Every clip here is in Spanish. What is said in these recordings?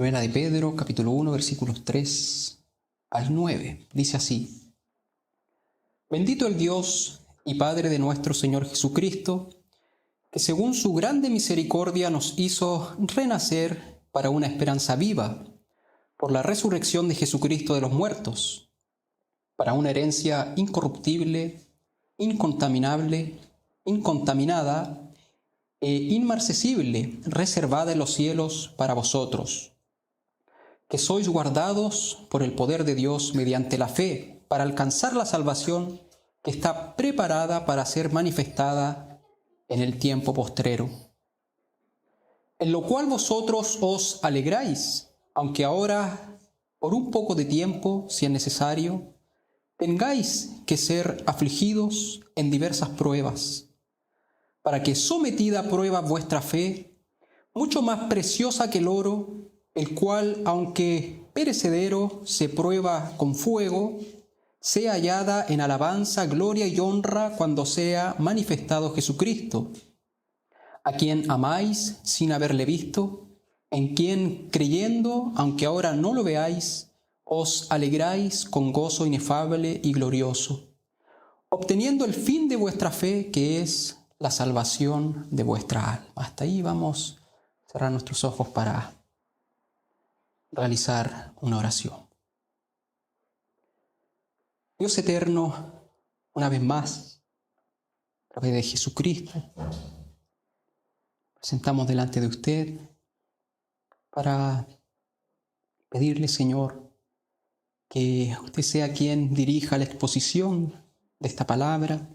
Primera de Pedro, capítulo 1, versículos 3 al 9. Dice así: Bendito el Dios y Padre de nuestro Señor Jesucristo, que según su grande misericordia nos hizo renacer para una esperanza viva, por la resurrección de Jesucristo de los muertos, para una herencia incorruptible, incontaminable, incontaminada e inmarcesible, reservada en los cielos para vosotros, que sois guardados por el poder de Dios mediante la fe, para alcanzar la salvación que está preparada para ser manifestada en el tiempo postrero. En lo cual vosotros os alegráis, aunque ahora, por un poco de tiempo, si es necesario, tengáis que ser afligidos en diversas pruebas, para que sometida a prueba vuestra fe, mucho más preciosa que el oro, el cual, aunque perecedero, se prueba con fuego, sea hallada en alabanza, gloria y honra cuando sea manifestado Jesucristo, a quien amáis sin haberle visto, en quien, creyendo, aunque ahora no lo veáis, os alegráis con gozo inefable y glorioso, obteniendo el fin de vuestra fe, que es la salvación de vuestra alma. Hasta ahí vamos a cerrar nuestros ojos para realizar una oración. Dios eterno, una vez más, a través de Jesucristo, presentamos delante de usted para pedirle, Señor, que usted sea quien dirija la exposición de esta palabra,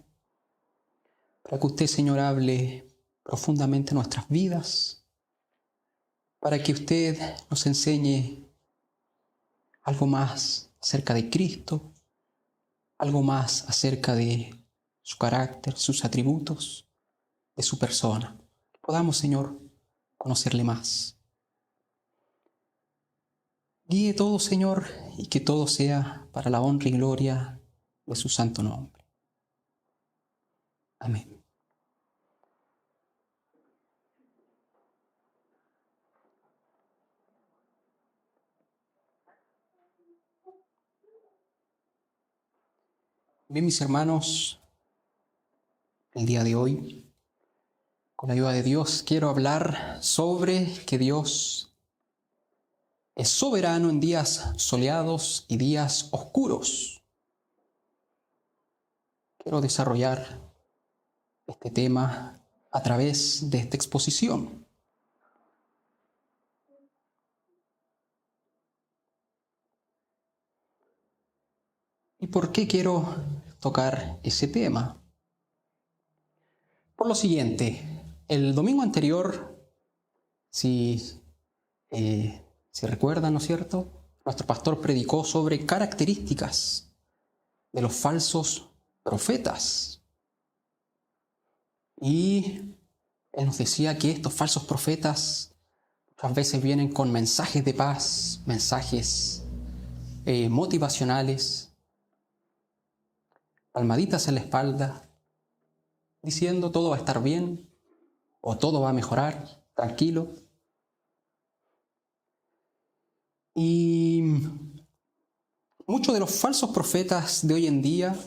para que usted, Señor, hable profundamente nuestras vidas, para que usted nos enseñe algo más acerca de Cristo, algo más acerca de su carácter, sus atributos, de su persona. Que podamos, Señor, conocerle más. Guíe todo, Señor, y que todo sea para la honra y gloria de su santo nombre. Amén. Bien, mis hermanos, el día de hoy, con la ayuda de Dios, quiero hablar sobre que Dios es soberano en días soleados y días oscuros. Quiero desarrollar este tema a través de esta exposición. ¿Y por qué quiero tocar ese tema? Por lo siguiente, el domingo anterior, si recuerdan, ¿no es cierto?, nuestro pastor predicó sobre características de los falsos profetas. Y él nos decía que estos falsos profetas muchas veces vienen con mensajes de paz, mensajes motivacionales, palmaditas en la espalda, diciendo todo va a estar bien o todo va a mejorar, tranquilo. Y muchos de los falsos profetas de hoy en día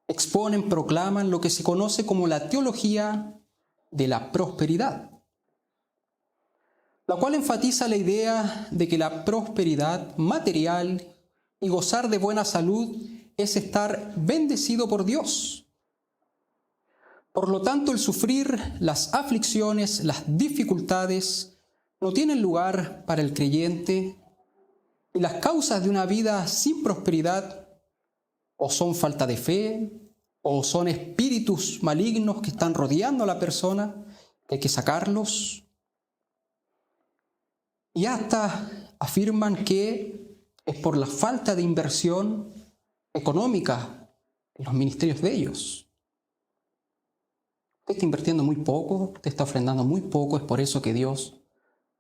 exponen, proclaman lo que se conoce como la teología de la prosperidad, la cual enfatiza la idea de que la prosperidad material y gozar de buena salud es estar bendecido por Dios. Por lo tanto, el sufrir, las aflicciones, las dificultades no tienen lugar para el creyente, y las causas de una vida sin prosperidad o son falta de fe, o son espíritus malignos que están rodeando a la persona, que hay que sacarlos. Y hasta afirman que es por la falta de inversión económica en los ministerios de ellos. Usted está invirtiendo muy poco, usted está ofrendando muy poco, es por eso que Dios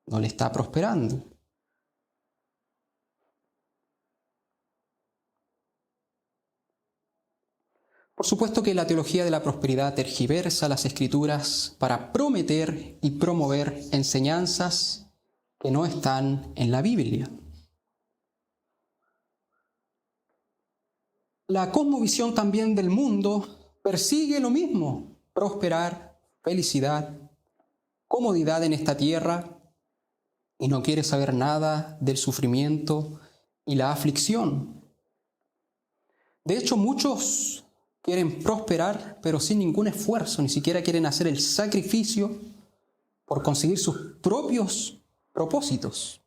no le está prosperando. Por supuesto que la teología de la prosperidad tergiversa las Escrituras para prometer y promover enseñanzas que no están en la Biblia. La cosmovisión también del mundo persigue lo mismo: prosperar, felicidad, comodidad en esta tierra, y no quiere saber nada del sufrimiento y la aflicción. De hecho, muchos quieren prosperar, pero sin ningún esfuerzo, ni siquiera quieren hacer el sacrificio por conseguir sus propios propósitos.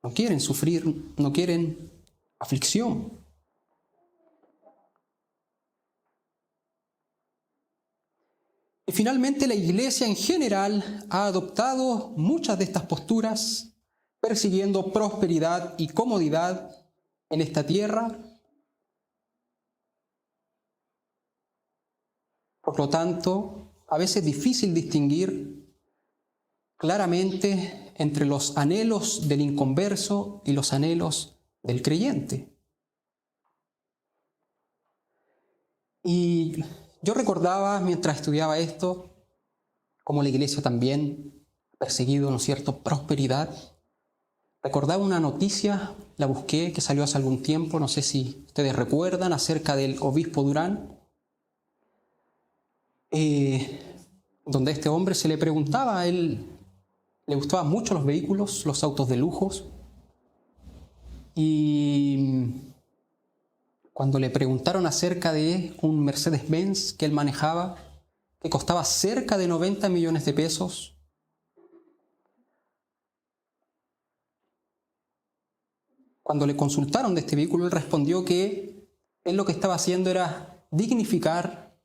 No quieren sufrir, no quieren aflicción. Y finalmente la Iglesia en general ha adoptado muchas de estas posturas, persiguiendo prosperidad y comodidad en esta tierra. Por lo tanto, a veces es difícil distinguir claramente entre los anhelos del inconverso y los anhelos del creyente. Y yo recordaba, mientras estudiaba esto, cómo la Iglesia también ha perseguido, ¿no es cierto?, prosperidad. Recordaba una noticia, la busqué, que salió hace algún tiempo, no sé si ustedes recuerdan, acerca del obispo Durán, donde a este hombre se le preguntaba, a él le gustaban mucho los vehículos, los autos de lujos, y cuando le preguntaron acerca de un Mercedes-Benz que él manejaba, que costaba cerca de 90 millones de pesos, cuando le consultaron de este vehículo, él respondió que él lo que estaba haciendo era dignificar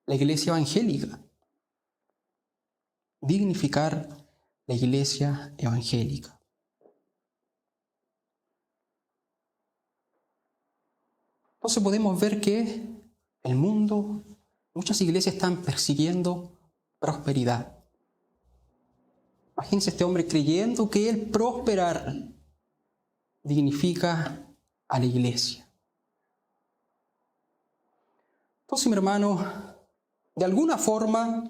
la iglesia evangélica. Dignificar la iglesia evangélica. Entonces podemos ver que el mundo, muchas iglesias están persiguiendo prosperidad. Imagínense este hombre creyendo que el prosperar dignifica a la iglesia. Entonces, mi hermano, de alguna forma,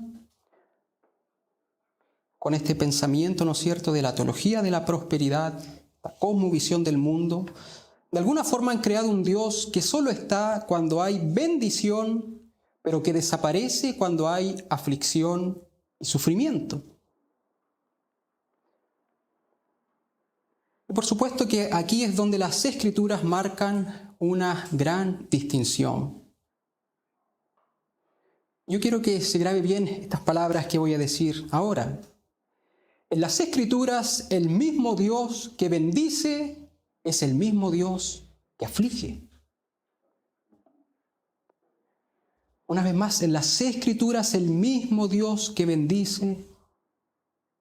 con este pensamiento, ¿no es cierto?, de la teología de la prosperidad, la cosmovisión del mundo, de alguna forma han creado un Dios que solo está cuando hay bendición, pero que desaparece cuando hay aflicción y sufrimiento. Y por supuesto que aquí es donde las Escrituras marcan una gran distinción. Yo quiero que se grabe bien estas palabras que voy a decir ahora. En las Escrituras, el mismo Dios que bendice es el mismo Dios que aflige. Una vez más, en las Escrituras, el mismo Dios que bendice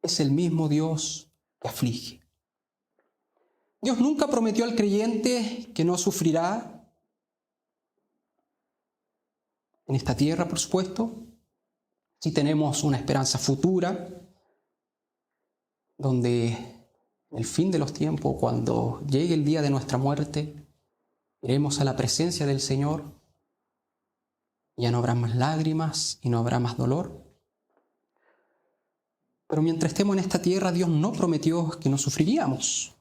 es el mismo Dios que aflige. Dios nunca prometió al creyente que no sufrirá en esta tierra, por supuesto. Sí tenemos una esperanza futura, donde en el fin de los tiempos, cuando llegue el día de nuestra muerte, iremos a la presencia del Señor. Ya no habrá más lágrimas y no habrá más dolor. Pero mientras estemos en esta tierra, Dios no prometió que no sufriríamos.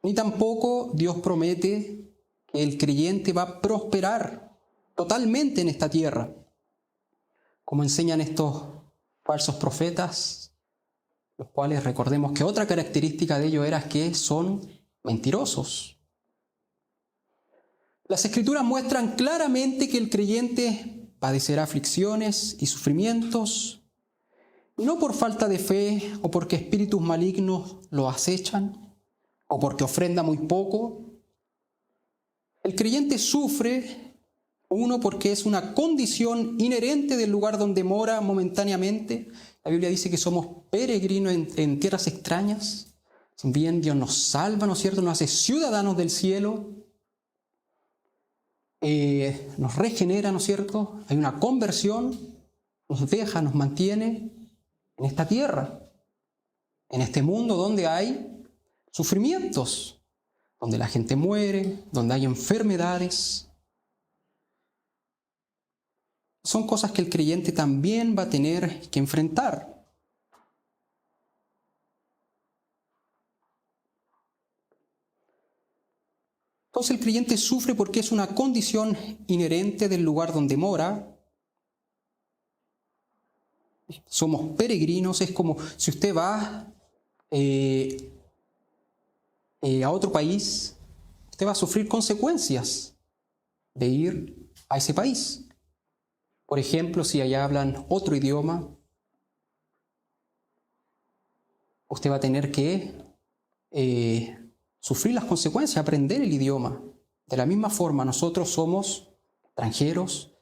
Ni tampoco Dios promete que el creyente va a prosperar totalmente en esta tierra, como enseñan estos falsos profetas, los cuales recordemos que otra característica de ellos era que son mentirosos. Las Escrituras muestran claramente que el creyente padecerá aflicciones y sufrimientos, no por falta de fe o porque espíritus malignos lo acechan, o porque ofrenda muy poco. El creyente sufre, uno, porque es una condición inherente del lugar donde mora momentáneamente. La Biblia dice que somos peregrinos en tierras extrañas. Si bien Dios nos salva, ¿no es cierto?, nos hace ciudadanos del cielo, nos regenera, ¿no es cierto?, hay una conversión, nos deja, nos mantiene en esta tierra, en este mundo donde hay sufrimientos, donde la gente muere, donde hay enfermedades. Son cosas que el creyente también va a tener que enfrentar. Entonces el creyente sufre porque es una condición inherente del lugar donde mora. Somos peregrinos, es como si usted va a otro país, usted va a sufrir consecuencias de ir a ese país. Por ejemplo, si allá hablan otro idioma, usted va a tener que sufrir las consecuencias, aprender el idioma. De la misma forma, nosotros somos extranjeros,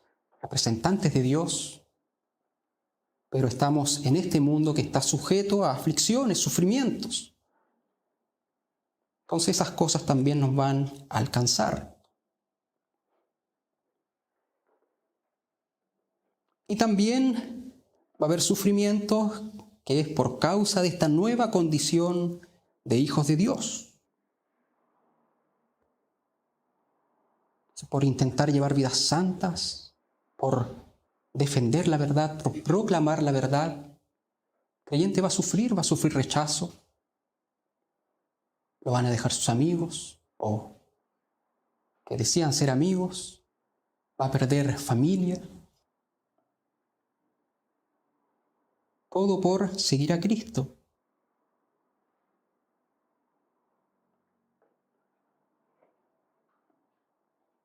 representantes de Dios, pero estamos en este mundo que está sujeto a aflicciones, sufrimientos. Entonces esas cosas también nos van a alcanzar. Y también va a haber sufrimientos que es por causa de esta nueva condición de hijos de Dios. Por intentar llevar vidas santas, por defender la verdad, por proclamar la verdad. El creyente va a sufrir rechazo. Lo van a dejar sus amigos o que decían ser amigos. Va a perder familia. Todo por seguir a Cristo.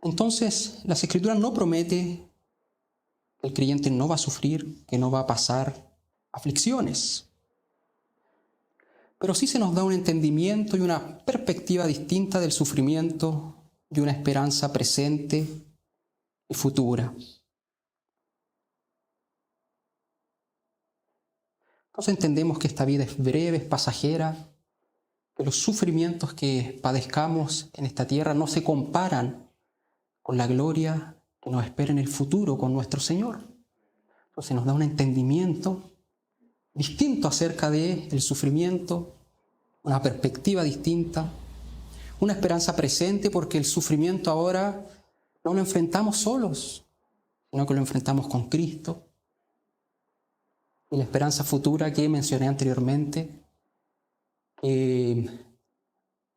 Entonces, las Escrituras no prometen que el creyente no va a sufrir, que no va a pasar aflicciones. Pero sí se nos da un entendimiento y una perspectiva distinta del sufrimiento y una esperanza presente y futura. Entonces entendemos que esta vida es breve, es pasajera, que los sufrimientos que padezcamos en esta tierra no se comparan con la gloria que nos espera en el futuro con nuestro Señor. Entonces nos da un entendimiento distinto acerca del sufrimiento, una perspectiva distinta, una esperanza presente, porque el sufrimiento ahora no lo enfrentamos solos, sino que lo enfrentamos con Cristo. Y la esperanza futura que mencioné anteriormente, que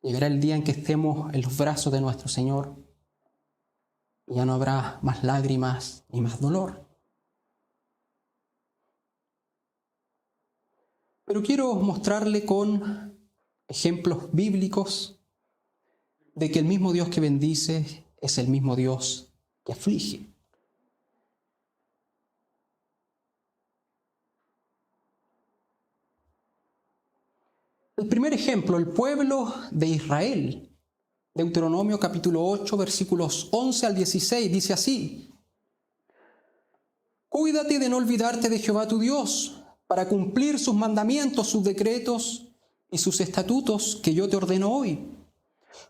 llegará el día en que estemos en los brazos de nuestro Señor y ya no habrá más lágrimas ni más dolor. Pero quiero mostrarle con ejemplos bíblicos de que el mismo Dios que bendice es el mismo Dios que aflige. El primer ejemplo, el pueblo de Israel. Deuteronomio capítulo 8, versículos 11 al 16, dice así: Cuídate de no olvidarte de Jehová tu Dios, para cumplir sus mandamientos, sus decretos y sus estatutos que yo te ordeno hoy.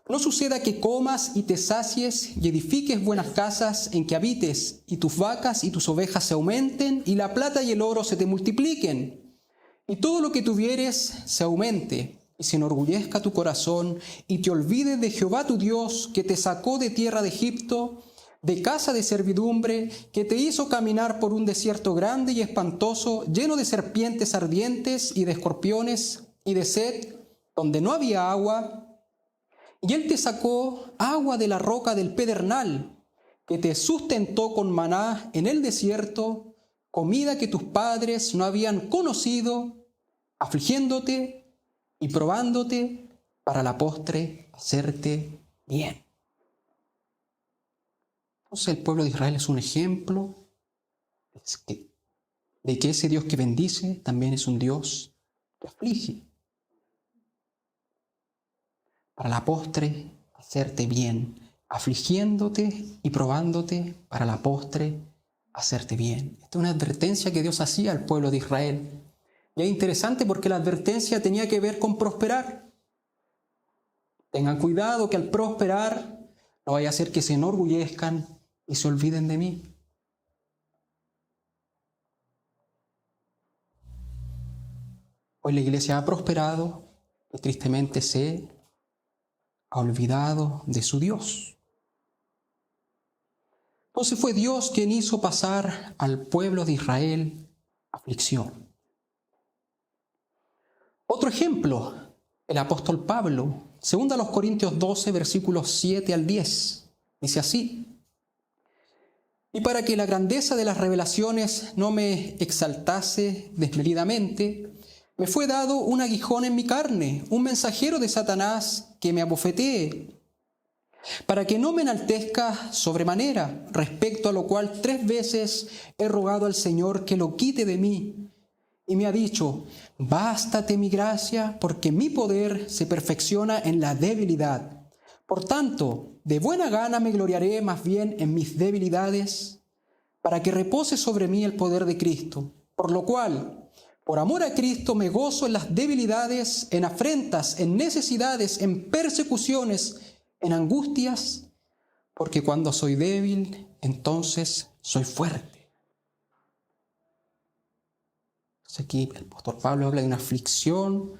No suceda que comas y te sacies y edifiques buenas casas en que habites, y tus vacas y tus ovejas se aumenten, y la plata y el oro se te multipliquen, y todo lo que tuvieres se aumente, y se enorgullezca tu corazón, y te olvides de Jehová tu Dios, que te sacó de tierra de Egipto, de casa de servidumbre, que te hizo caminar por un desierto grande y espantoso, lleno de serpientes ardientes y de escorpiones y de sed, donde no había agua. Y él te sacó agua de la roca del pedernal, que te sustentó con maná en el desierto, comida que tus padres no habían conocido, afligiéndote y probándote para la postre hacerte bien. Entonces el pueblo de Israel es un ejemplo de que ese Dios que bendice también es un Dios que aflige. Para la postre hacerte bien, afligiéndote y probándote para la postre hacerte bien. Esta es una advertencia que Dios hacía al pueblo de Israel. Y es interesante porque la advertencia tenía que ver con prosperar. Tengan cuidado que al prosperar no vaya a ser que se enorgullezcan y se olviden de mí. Hoy la iglesia ha prosperado y tristemente se ha olvidado de su Dios. Entonces fue Dios quien hizo pasar al pueblo de Israel aflicción. Otro ejemplo, el apóstol Pablo, 2 Corintios 12, versículos 7 al 10, dice así: y para que la grandeza de las revelaciones no me exaltase desmedidamente, me fue dado un aguijón en mi carne, un mensajero de Satanás que me abofetee, para que no me enaltezca sobremanera, respecto a lo cual 3 veces he rogado al Señor que lo quite de mí. Y me ha dicho: bástate mi gracia, porque mi poder se perfecciona en la debilidad. Por tanto, de buena gana me gloriaré más bien en mis debilidades, para que repose sobre mí el poder de Cristo. Por lo cual, por amor a Cristo, me gozo en las debilidades, en afrentas, en necesidades, en persecuciones, en angustias, porque cuando soy débil, entonces soy fuerte. Aquí el apóstol Pablo habla de una aflicción,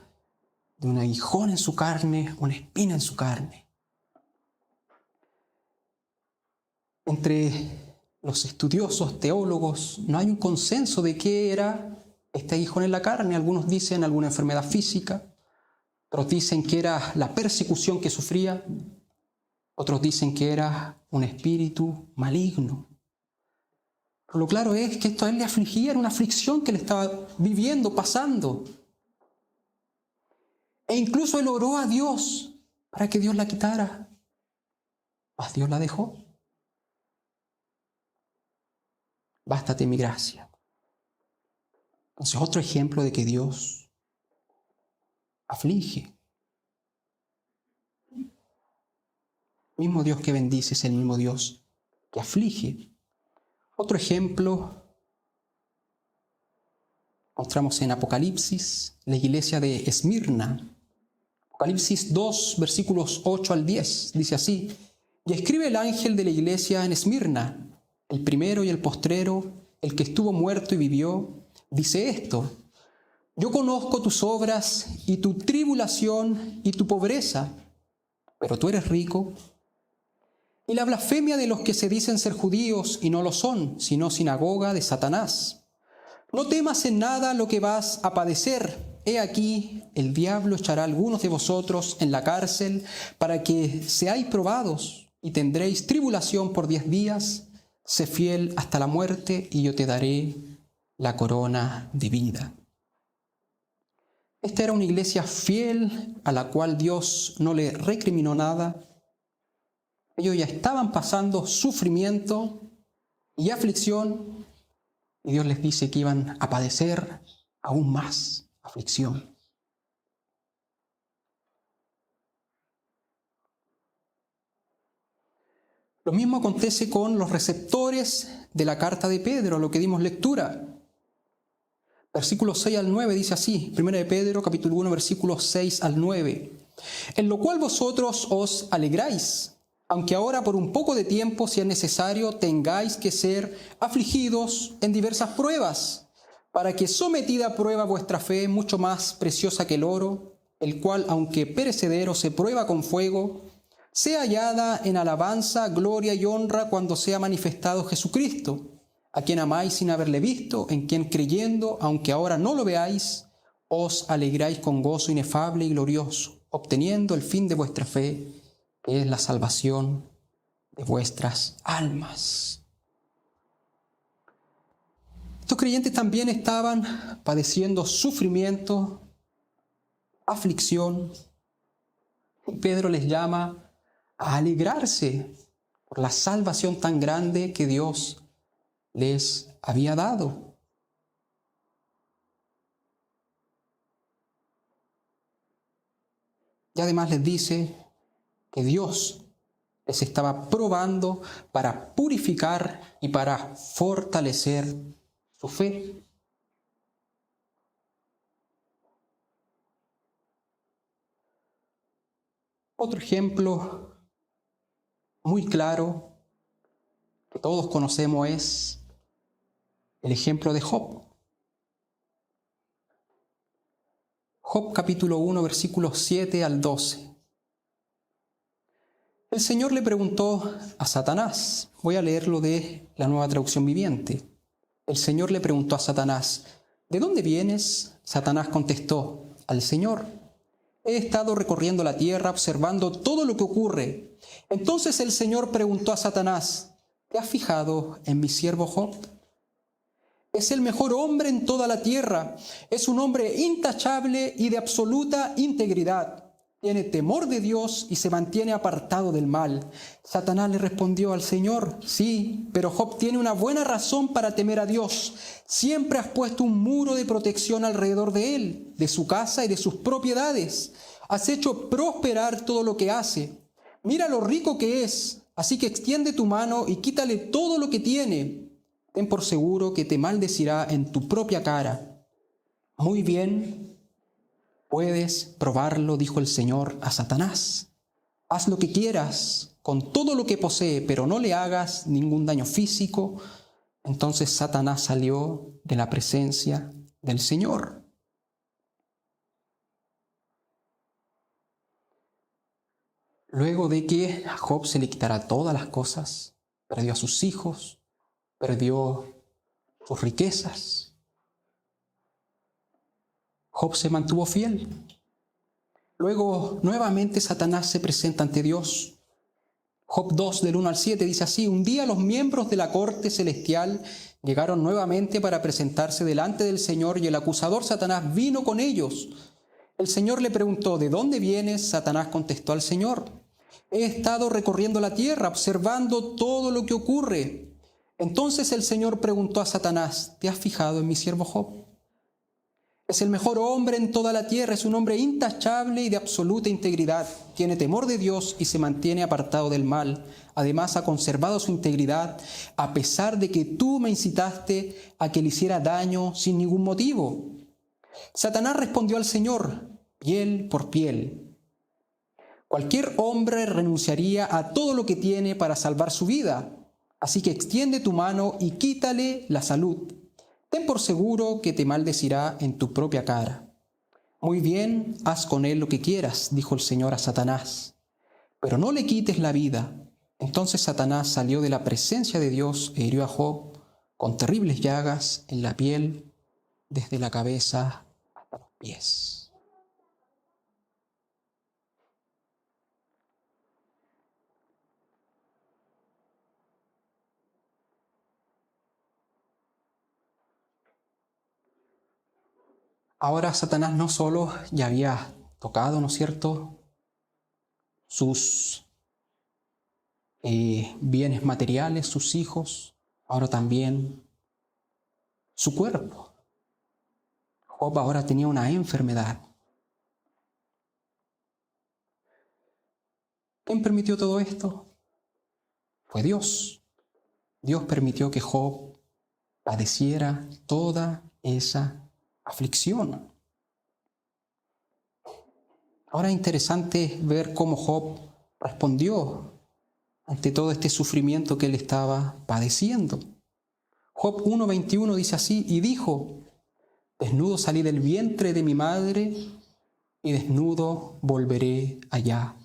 de un aguijón en su carne, una espina en su carne. Entre los estudiosos teólogos no hay un consenso de qué era este aguijón en la carne. Algunos dicen alguna enfermedad física, otros dicen que era la persecución que sufría, otros dicen que era un espíritu maligno. Pero lo claro es que esto a él le afligía, era una aflicción que le estaba viviendo, pasando. E incluso él oró a Dios para que Dios la quitara. Mas Dios la dejó. Bástate mi gracia. Entonces, otro ejemplo de que Dios aflige. El mismo Dios que bendice es el mismo Dios que aflige. Otro ejemplo encontramos en Apocalipsis, la iglesia de Esmirna. Apocalipsis 2, versículos 8 al 10, dice así: y escribe el ángel de la iglesia en Esmirna, el primero y el postrero, el que estuvo muerto y vivió, dice esto: yo conozco tus obras y tu tribulación y tu pobreza, pero tú eres rico, y la blasfemia de los que se dicen ser judíos y no lo son, sino sinagoga de Satanás. No temas en nada lo que vas a padecer. He aquí, el diablo echará a algunos de vosotros en la cárcel para que seáis probados y tendréis tribulación por 10 días. Sé fiel hasta la muerte y yo te daré la corona de vida. Esta era una iglesia fiel a la cual Dios no le recriminó nada. Ellos ya estaban pasando sufrimiento y aflicción, y Dios les dice que iban a padecer aún más aflicción. Lo mismo acontece con los receptores de la carta de Pedro, lo que dimos lectura. Versículos 6 al 9 dice así, 1 de Pedro, capítulo 1, versículos 6 al 9. En lo cual vosotros os alegráis, aunque ahora por un poco de tiempo, si es necesario, tengáis que ser afligidos en diversas pruebas, para que sometida a prueba vuestra fe, mucho más preciosa que el oro, el cual, aunque perecedero, se prueba con fuego, sea hallada en alabanza, gloria y honra cuando sea manifestado Jesucristo, a quien amáis sin haberle visto, en quien creyendo, aunque ahora no lo veáis, os alegráis con gozo inefable y glorioso, obteniendo el fin de vuestra fe, que es la salvación de vuestras almas. Estos creyentes también estaban padeciendo sufrimiento, aflicción, y Pedro les llama a alegrarse por la salvación tan grande que Dios les había dado. Y además les dice que Dios les estaba probando para purificar y para fortalecer su fe. Otro ejemplo muy claro que todos conocemos es el ejemplo de Job. Job capítulo 1, versículos 7 al 12. El Señor le preguntó a Satanás, voy a leerlo de la Nueva Traducción Viviente. El Señor le preguntó a Satanás, ¿de dónde vienes? Satanás contestó, al Señor. He estado recorriendo la tierra observando todo lo que ocurre. Entonces el Señor preguntó a Satanás, ¿te has fijado en mi siervo Job? Es el mejor hombre en toda la tierra. Es un hombre intachable y de absoluta integridad. Tiene temor de Dios y se mantiene apartado del mal. Satanás le respondió al Señor, sí, pero Job tiene una buena razón para temer a Dios. Siempre has puesto un muro de protección alrededor de él, de su casa y de sus propiedades. Has hecho prosperar todo lo que hace. Mira lo rico que es, así que extiende tu mano y quítale todo lo que tiene. Ten por seguro que te maldecirá en tu propia cara. Muy bien, puedes probarlo, dijo el Señor a Satanás. Haz lo que quieras con todo lo que posee, pero no le hagas ningún daño físico. Entonces Satanás salió de la presencia del Señor. Luego de que a Job se le quitara todas las cosas, perdió a sus hijos, perdió sus riquezas, Job se mantuvo fiel. Luego, nuevamente Satanás se presenta ante Dios. Job 2, del 1 al 7, dice así, un día los miembros de la corte celestial llegaron nuevamente para presentarse delante del Señor y el acusador Satanás vino con ellos. El Señor le preguntó, ¿de dónde vienes? Satanás contestó al Señor, he estado recorriendo la tierra, observando todo lo que ocurre. Entonces el Señor preguntó a Satanás, ¿te has fijado en mi siervo Job? Es el mejor hombre en toda la tierra, es un hombre intachable y de absoluta integridad. Tiene temor de Dios y se mantiene apartado del mal. Además ha conservado su integridad a pesar de que tú me incitaste a que le hiciera daño sin ningún motivo. Satanás respondió al Señor, piel por piel. Cualquier hombre renunciaría a todo lo que tiene para salvar su vida. Así que extiende tu mano y quítale la salud. Ten por seguro que te maldecirá en tu propia cara. Muy bien, haz con él lo que quieras, dijo el Señor a Satanás, pero no le quites la vida. Entonces Satanás salió de la presencia de Dios e hirió a Job con terribles llagas en la piel, desde la cabeza hasta los pies. Ahora Satanás no solo ya había tocado, ¿no es cierto?, sus bienes materiales, sus hijos, ahora también su cuerpo. Job ahora tenía una enfermedad. ¿Quién permitió todo esto? Fue Dios. Dios permitió que Job padeciera toda esa aflicción. Ahora es interesante ver cómo Job respondió ante todo este sufrimiento que él estaba padeciendo. Job 1:21 dice así, y dijo, desnudo salí del vientre de mi madre y desnudo volveré allá.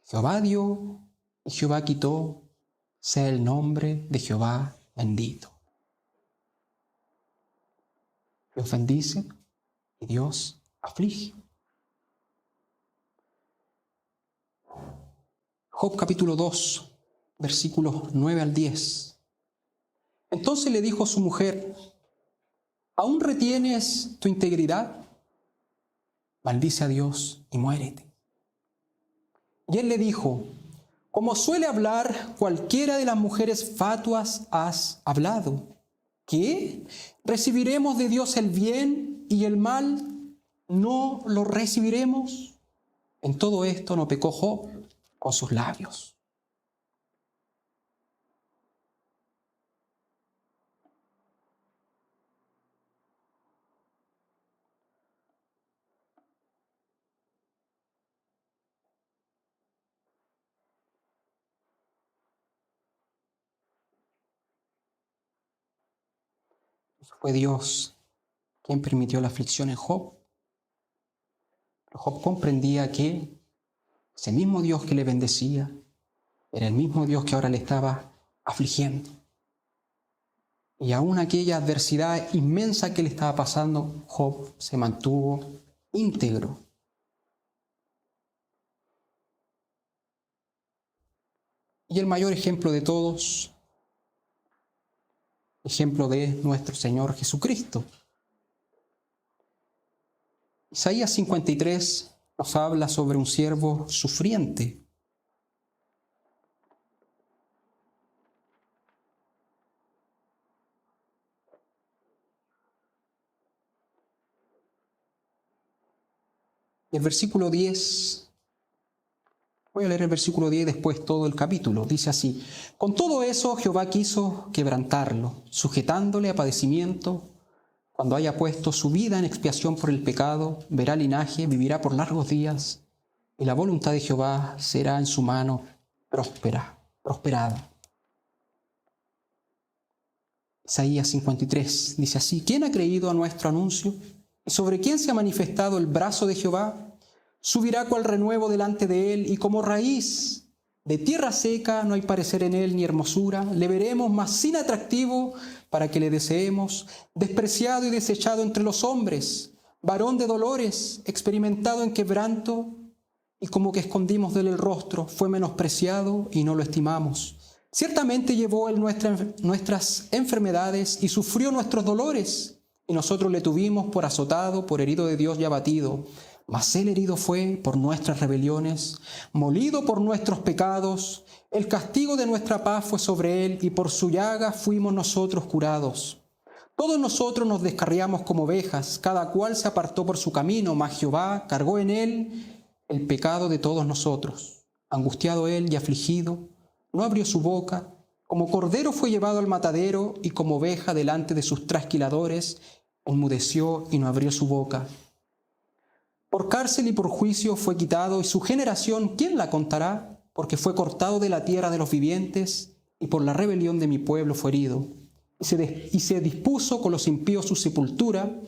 Jehová dio y Jehová quitó, sea el nombre de Jehová bendito. Dios bendice y Dios aflige. Job capítulo 2, versículos 9 al 10. Entonces le dijo su mujer, ¿aún retienes tu integridad? Maldice a Dios y muérete. Y él le dijo, como suele hablar cualquiera de las mujeres fatuas has hablado. ¿Qué? ¿Recibiremos de Dios el bien y el mal? ¿No lo recibiremos? En todo esto no pecó Job con sus labios. Fue Dios quien permitió la aflicción en Job. Pero Job comprendía que ese mismo Dios que le bendecía, Era el mismo Dios que ahora le estaba afligiendo. Y aún aquella adversidad inmensa que le estaba pasando, Job se mantuvo íntegro. Y el mayor ejemplo de todos, ejemplo de nuestro Señor Jesucristo. Isaías 53 nos habla sobre un siervo sufriente. El versículo 10, voy a leer el versículo 10 y después todo el capítulo. Dice así: con todo eso Jehová quiso quebrantarlo, sujetándole a padecimiento. Cuando haya puesto su vida en expiación por el pecado, verá linaje, vivirá por largos días, y la voluntad de Jehová será en su mano prosperada. Isaías 53 dice así: ¿quién ha creído a nuestro anuncio? ¿Y sobre quién se ha manifestado el brazo de Jehová? Subirá cual renuevo delante de él, y como raíz de tierra seca no hay parecer en él ni hermosura. Le veremos, mas sin atractivo, para que le deseemos, despreciado y desechado entre los hombres, varón de dolores, experimentado en quebranto, y como que escondimos de él el rostro, fue menospreciado y no lo estimamos. Ciertamente llevó él nuestras enfermedades y sufrió nuestros dolores, y nosotros le tuvimos por azotado, por herido de Dios y abatido. Mas él herido fue por nuestras rebeliones, molido por nuestros pecados. El castigo de nuestra paz fue sobre él, y por su llaga fuimos nosotros curados. Todos nosotros nos descarriamos como ovejas, cada cual se apartó por su camino, mas Jehová cargó en él el pecado de todos nosotros. Angustiado él y afligido, no abrió su boca. Como cordero fue llevado al matadero, y como oveja delante de sus trasquiladores, enmudeció y no abrió su boca. Por cárcel y por juicio fue quitado, y su generación, ¿quién la contará? Porque fue cortado de la tierra de los vivientes, y por la rebelión de mi pueblo fue herido. Y se dispuso con los impíos su sepultura,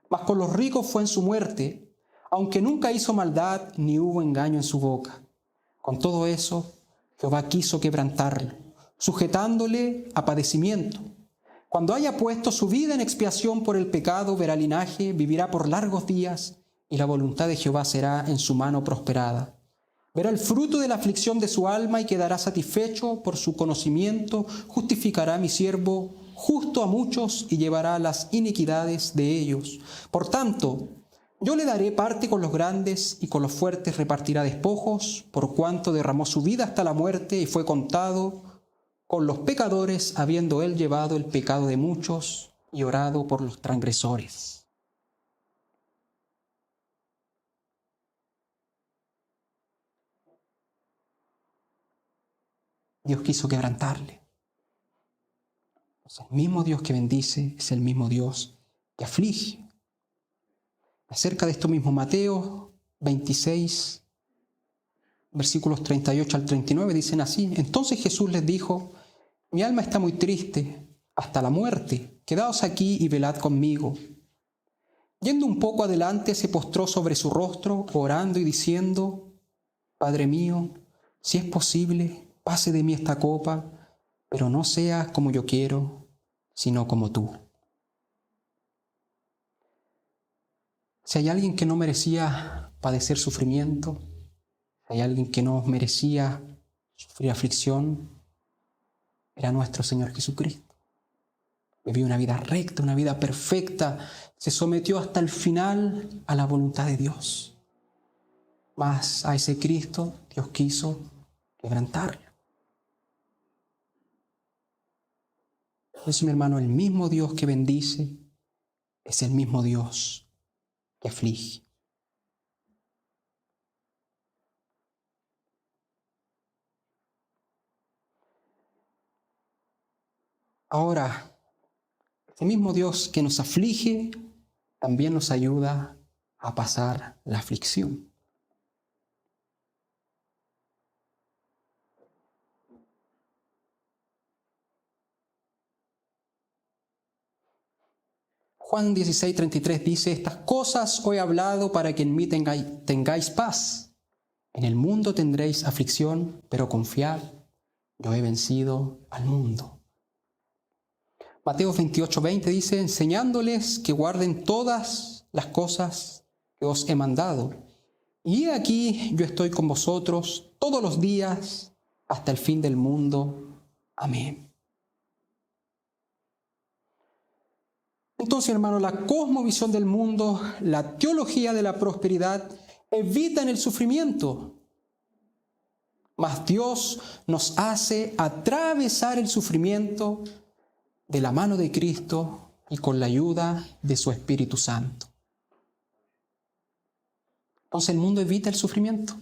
mas con los ricos fue en su muerte, aunque nunca hizo maldad, ni hubo engaño en su boca. Con todo eso, Jehová quiso quebrantarlo, sujetándole a padecimiento. Cuando haya puesto su vida en expiación por el pecado, verá linaje, vivirá por largos días, y la voluntad de Jehová será en su mano prosperada. Verá el fruto de la aflicción de su alma y quedará satisfecho por su conocimiento. Justificará mi siervo justo a muchos y llevará las iniquidades de ellos. Por tanto, yo le daré parte con los grandes, y con los fuertes repartirá despojos, por cuanto derramó su vida hasta la muerte y fue contado con los pecadores, habiendo él llevado el pecado de muchos y orado por los transgresores. Dios quiso quebrantarle. El mismo Dios que bendice es el mismo Dios que aflige. Acerca de esto mismo, Mateo 26, versículos 38 al 39, dicen así: entonces Jesús les dijo: mi alma está muy triste hasta la muerte, quedaos aquí y velad conmigo. Yendo un poco adelante, se postró sobre su rostro, orando y diciendo: Padre mío, si es posible, pase de mí esta copa, pero no sea como yo quiero, sino como tú. Si hay alguien que no merecía padecer sufrimiento, si hay alguien que no merecía sufrir aflicción, era nuestro Señor Jesucristo. Vivió una vida recta, una vida perfecta, se sometió hasta el final a la voluntad de Dios. Mas a ese Cristo Dios quiso quebrantarlo. Por eso, mi hermano, el mismo Dios que bendice es el mismo Dios que aflige. Ahora, el mismo Dios que nos aflige también nos ayuda a pasar la aflicción. Juan 16:33 dice: estas cosas os he hablado para que en mí tengáis paz. En el mundo tendréis aflicción, pero confiad, yo he vencido al mundo. Mateo 28:20 dice, enseñándoles que guarden todas las cosas que os he mandado. Y he aquí, yo estoy con vosotros todos los días hasta el fin del mundo. Amén. Entonces, hermano, la cosmovisión del mundo, la teología de la prosperidad, evitan el sufrimiento. Mas Dios nos hace atravesar el sufrimiento de la mano de Cristo y con la ayuda de su Espíritu Santo. Entonces el mundo evita el sufrimiento.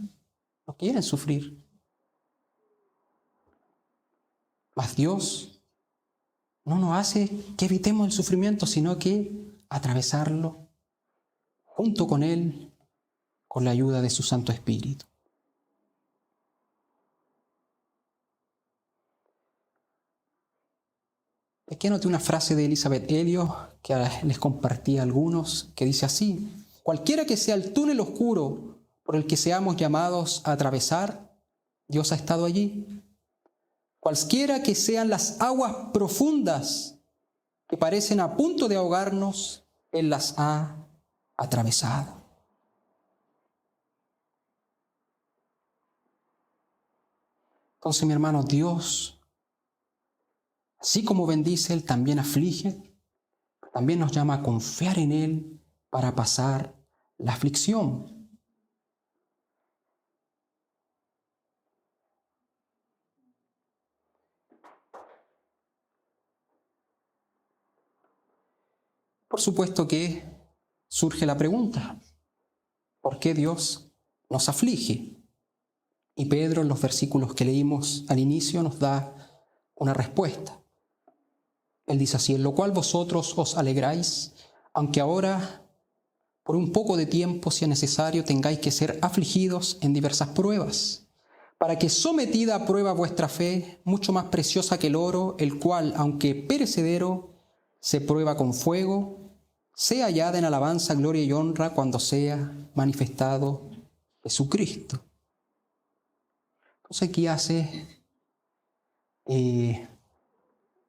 No quieren sufrir. Mas Dios no nos hace que evitemos el sufrimiento, sino que atravesarlo junto con Él, con la ayuda de su Santo Espíritu. Aquí anoté una frase de Elizabeth Elliot que les compartí a algunos, que dice así: cualquiera que sea el túnel oscuro por el que seamos llamados a atravesar, Dios ha estado allí. Cualquiera que sean las aguas profundas que parecen a punto de ahogarnos, Él las ha atravesado. Entonces, mi hermano, Dios, así como bendice, Él también aflige, también nos llama a confiar en Él para pasar la aflicción. Por supuesto que surge la pregunta, ¿por qué Dios nos aflige? Y Pedro, en los versículos que leímos al inicio, nos da una respuesta. Él dice así: en lo cual vosotros os alegráis, aunque ahora, por un poco de tiempo, si es necesario, tengáis que ser afligidos en diversas pruebas, para que sometida a prueba vuestra fe, mucho más preciosa que el oro, el cual, aunque perecedero, se prueba con fuego, sea hallada en alabanza, gloria y honra cuando sea manifestado Jesucristo. Entonces aquí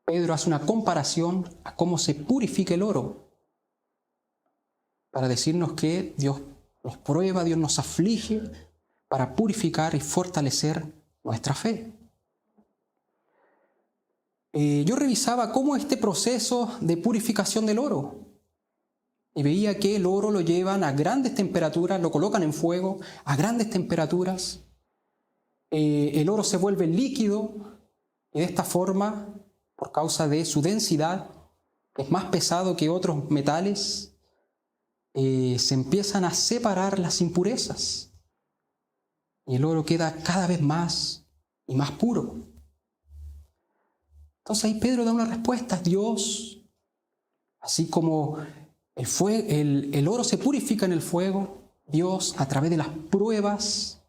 Pedro hace una comparación a cómo se purifica el oro, para decirnos que Dios nos prueba, Dios nos aflige para purificar y fortalecer nuestra fe. Yo revisaba cómo este proceso de purificación del oro, y veía que el oro lo llevan a grandes temperaturas, lo colocan en fuego a grandes temperaturas. El oro se vuelve líquido y de esta forma, por causa de su densidad, es más pesado que otros metales, se empiezan a separar las impurezas y el oro queda cada vez más y más puro. Entonces ahí Pedro da una respuesta. Dios, así como el oro se purifica en el fuego, Dios, a través de las pruebas,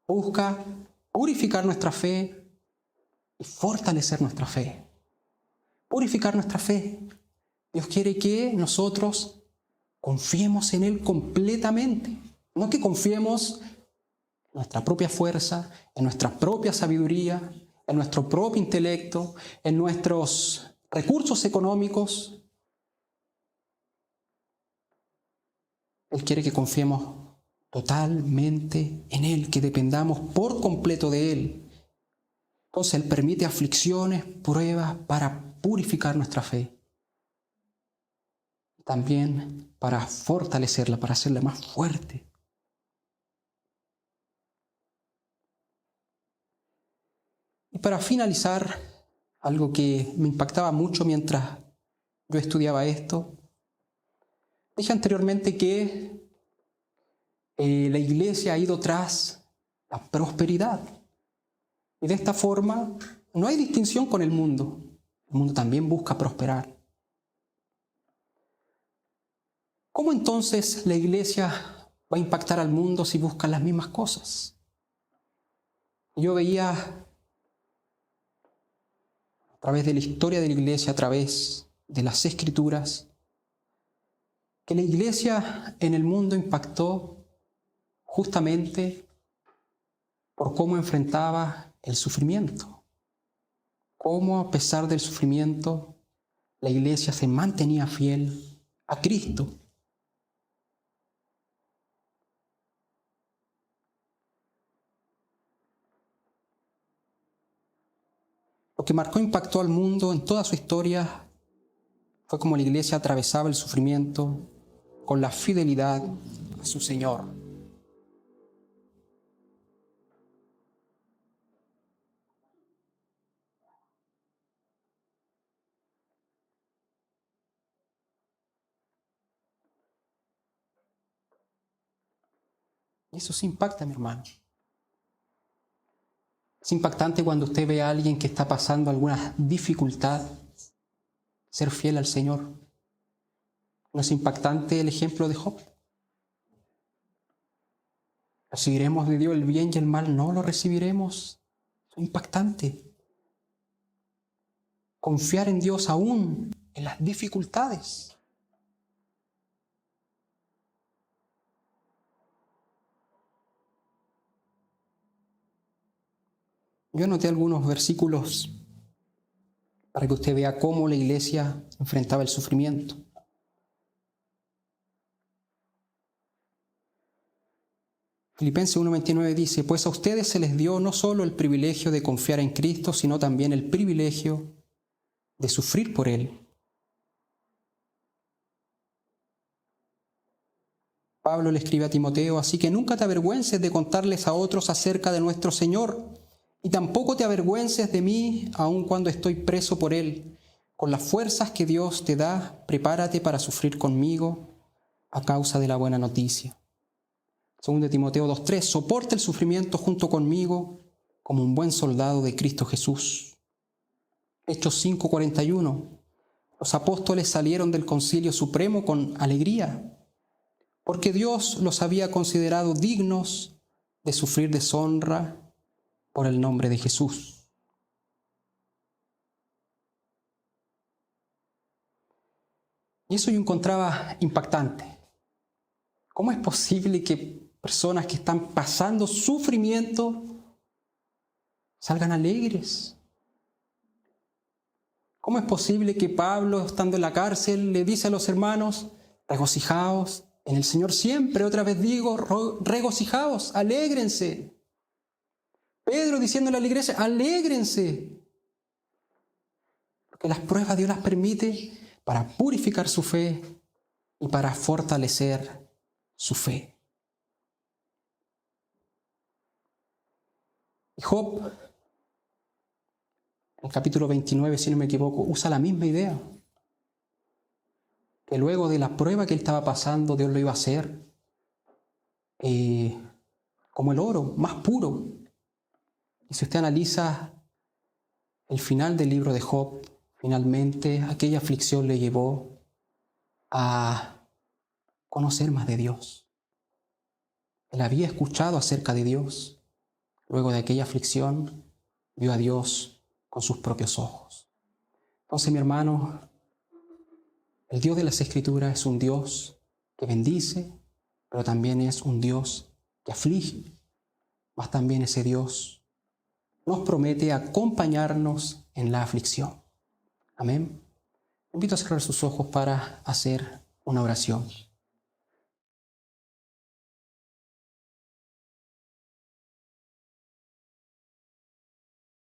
busca purificar nuestra fe y fortalecer nuestra fe. Purificar nuestra fe. Dios quiere que nosotros confiemos en Él completamente. No que confiemos en nuestra propia fuerza, en nuestra propia sabiduría, en nuestro propio intelecto, en nuestros recursos económicos. Él quiere que confiemos totalmente en Él, que dependamos por completo de Él. Entonces Él permite aflicciones, pruebas para purificar nuestra fe. También para fortalecerla, para hacerla más fuerte. Y para finalizar, algo que me impactaba mucho mientras yo estudiaba esto, dije anteriormente que la iglesia ha ido tras la prosperidad. Y de esta forma no hay distinción con el mundo. El mundo también busca prosperar. ¿Cómo entonces la iglesia va a impactar al mundo si busca las mismas cosas? Yo veía a través de la historia de la iglesia, a través de las escrituras, que la iglesia en el mundo impactó justamente por cómo enfrentaba el sufrimiento. Cómo a pesar del sufrimiento, la iglesia se mantenía fiel a Cristo. Lo que marcó e impactó al mundo en toda su historia fue cómo la iglesia atravesaba el sufrimiento con la fidelidad a su Señor. Y eso sí impacta, mi hermano. Es impactante cuando usted ve a alguien que está pasando alguna dificultad, ser fiel al Señor. ¿No es impactante el ejemplo de Job? ¿Recibiremos de Dios el bien y el mal? No lo recibiremos. Es impactante. Confiar en Dios aún en las dificultades. Yo anoté algunos versículos para que usted vea cómo la iglesia enfrentaba el sufrimiento. Filipenses 1:29 dice, pues a ustedes se les dio no solo el privilegio de confiar en Cristo, sino también el privilegio de sufrir por Él. Pablo le escribe a Timoteo, así que nunca te avergüences de contarles a otros acerca de nuestro Señor, y tampoco te avergüences de mí, aun cuando estoy preso por Él. Con las fuerzas que Dios te da, prepárate para sufrir conmigo a causa de la buena noticia. 2 Timoteo 2:3, soporta el sufrimiento junto conmigo como un buen soldado de Cristo Jesús. Hechos 5:41, los apóstoles salieron del Concilio Supremo con alegría, porque Dios los había considerado dignos de sufrir deshonra por el nombre de Jesús. Y eso yo encontraba impactante. ¿Cómo es posible que personas que están pasando sufrimiento salgan alegres? ¿Cómo es posible que Pablo, estando en la cárcel, le dice a los hermanos, regocijaos en el Señor siempre? Otra vez digo, regocijaos, alégrense. Pedro diciéndole a la iglesia, alégrense. Porque las pruebas Dios las permite para purificar su fe y para fortalecer su fe. Y Job, en el capítulo 29, si no me equivoco, usa la misma idea. Que luego de la prueba que él estaba pasando, Dios lo iba a hacer como el oro, más puro. Y si usted analiza el final del libro de Job, finalmente aquella aflicción le llevó a conocer más de Dios. Él había escuchado acerca de Dios. Luego de aquella aflicción, vio a Dios con sus propios ojos. Entonces, mi hermano, el Dios de las Escrituras es un Dios que bendice, pero también es un Dios que aflige. Mas también ese Dios nos promete acompañarnos en la aflicción. Amén. Invito a cerrar sus ojos para hacer una oración.